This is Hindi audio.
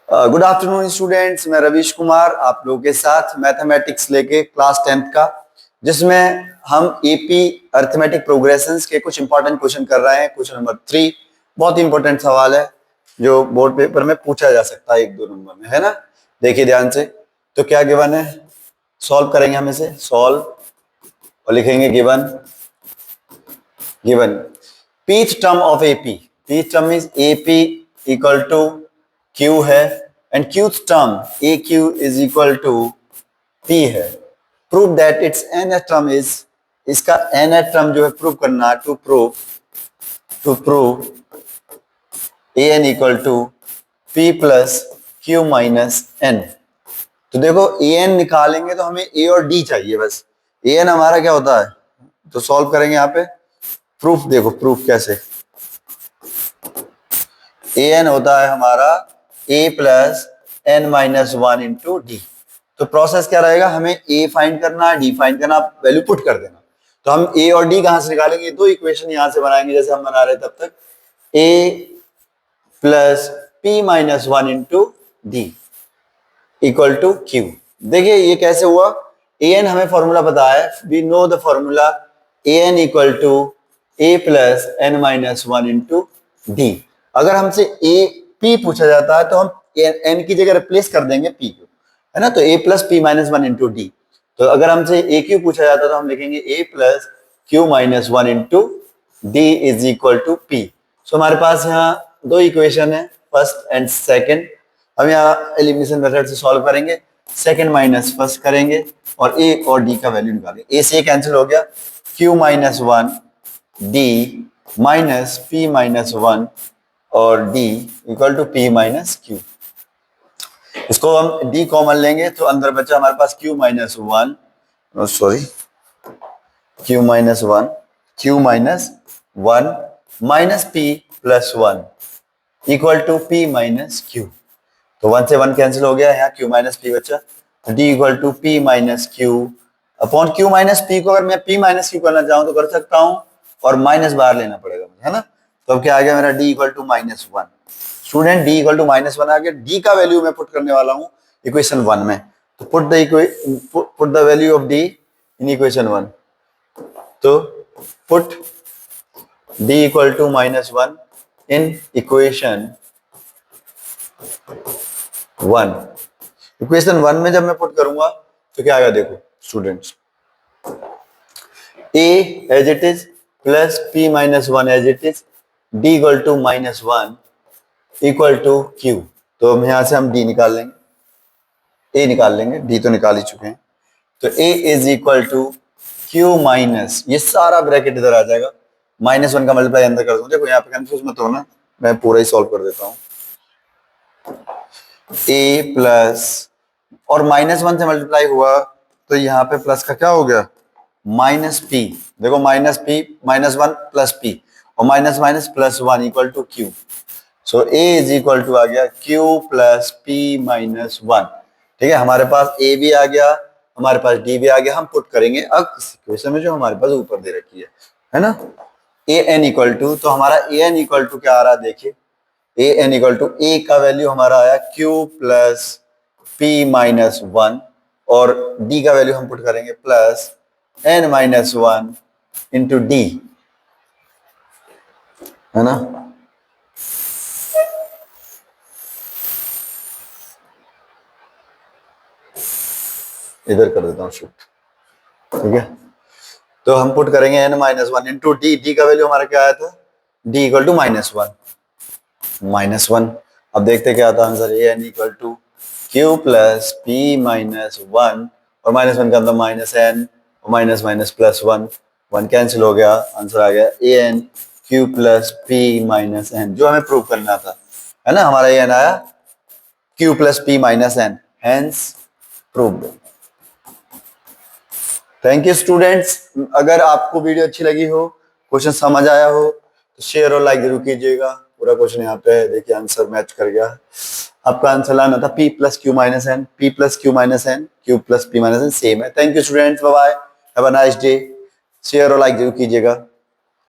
गुड आफ्टरनून स्टूडेंट्स, मैं रवीश कुमार आप लोगों के साथ मैथमेटिक्स लेके क्लास 10th का, जिसमें हम एपी अरिथमेटिक प्रोग्रेशंस के कुछ इंपॉर्टेंट क्वेश्चन कर रहे हैं। क्वेश्चन नंबर 3 बहुत इंपॉर्टेंट सवाल है जो बोर्ड पेपर में पूछा जा सकता है 1-2 नंबर में, है ना। देखिए ध्यान से, तो क्या गिवन है, सॉल्व करेंगे हम इसे। सॉल्व और लिखेंगे given pth term of AP. pth term means AP equal to Q है and qth term AQ is equal to P है। Prove that it's nth term is, इसका nth टर्म जो है प्रूव करना, to prove an equal to P plus Q minus n। तो देखो an निकालेंगे तो हमें a और d चाहिए, बस an हमारा क्या होता है, तो सॉल्व करेंगे यहाँ पे। प्रूफ देखो, प्रूफ कैसे, an होता है हमारा a plus n minus 1 into D. तो प्रोसेस क्या रहेगा, हमें a फाइंड करना, d फाइंड करना, वैल्यू पुट कर देना। तो हम a और d कहां से निकालेंगे, दो इक्वेशन यहां से बनाएंगे जैसे हम बना रहे तब तक। a plus p minus 1 into D equal to q। देखिए ये कैसे हुआ, an हमें फॉर्मूला पता है, we know the formula an equal to a plus n minus 1 into D. अगर हमसे a p पूछा जाता है तो हम n की जगह रिप्लेस कर देंगे p को, है ना। तो a plus p minus 1 into D. तो अगर हमसे a q पूछा जाता है तो हम लिखेंगे a plus q minus 1 into D is equal to p। So हमारे पास यहाँ दो इक्वेशन है, फर्स्ट एंड सेकंड। हम यहाँ एलिमिनेशन मेथड से सॉल्व करेंगे, सेकंड माइनस फर्स्ट करेंगे और a और d का वैल्यू निकालेंगे। a से कैंसिल हो गया, q minus 1 d minus p minus 1 और d equal to p minus q। इसको हम d कॉमन लेंगे तो अंदर बचा हमारे पास q minus 1, sorry q minus 1 minus p plus 1 equal to p minus q। तो 1 से 1 कैंसिल हो गया, यहाँ q माइनस p बचा, d equal to p minus q upon q minus p को अगर मैं p माइनस q करना चाहूँ तो कर सकता हूँ, और माइनस बाहर लेना पड़ेगा मुझे, है ना। तो अब क्या आ गया मेरा d equal to minus 1। Student d equal to minus 1 आ गया, d का वैल्यू मैं पुट करने वाला हूँ इक्वेशन 1 में। तो put the value of d in equation 1। तो put d equal to minus 1 in equation 1। Equation 1 में जब मैं पुट करूंगा तो क्या आएगा, देखो students, a as it is plus p minus 1 as it is, d equal to minus 1 equal to q। तो हम यहां से हम d निकाल लेंगे, a निकाल लेंगे, d तो निकाल ही चुके हैं। तो a is equal to q minus, ये सारा ब्रैकेट इधर आ जाएगा, माइनस 1 का मल्टीप्लाई अंदर कर दूं। देखो यहाँ पे कंफ्यूज मत होना, मैं पूरा ही सॉल्व कर देता हूँ। a प्लस और माइनस 1 से मल्टीप्लाई हुआ तो यहाँ पे प्लस का क्या हो गया, माइनस p। देखो minus p minus 1 plus p और minus minus plus 1 equal to q। So a is equal to आ गया q प्लस p माइनस 1। ठीक है, हमारे पास a भी आ गया, हमारे पास d भी आ गया। हम पुट करेंगे अब इस इक्वेशन में जो हमारे पास ऊपर दे रखी है ना, an इक्वल टू, तो हमारा an इक्वल टू क्या आ रहा है, देखिए an इक्वल टू a का वैल्यू हमारा आया q प्लस p माइनस 1 और d का वैल्यू हम पुट करेंगे plus n minus 1 into D, है ना। इधर कर देता हूँ शिफ्ट, ठीक है। तो हम पुट करेंगे n minus 1 into D, D का वैल्यू हमारा क्या आया था, d इक्वल टू माइनस 1। अब देखते क्या आता है answer, an equal to q plus p minus 1 और माइनस 1 का अंदर माइनस n और माइनस माइनस प्लस 1 कैंसिल हो गया, आंसर आ गया an q plus p minus n, जो हमें प्रूव करना था, है ना। हमारा an आया q plus p minus n, hence proved. Thank you students. अगर आपको वीडियो अच्छी लगी हो, क्वेश्चन समझ आया हो तो शेयर और लाइक जरूर कीजिएगा। पूरा क्वेश्चन यहाँ पे है, देखिए आंसर मैच कर गया। आपका आंसर लाना था p plus q minus n, p plus q minus n, q plus p minus n, same है। Thank you students, bye bye, have a nice day. Share और लाइक जरूर कीजिएगा।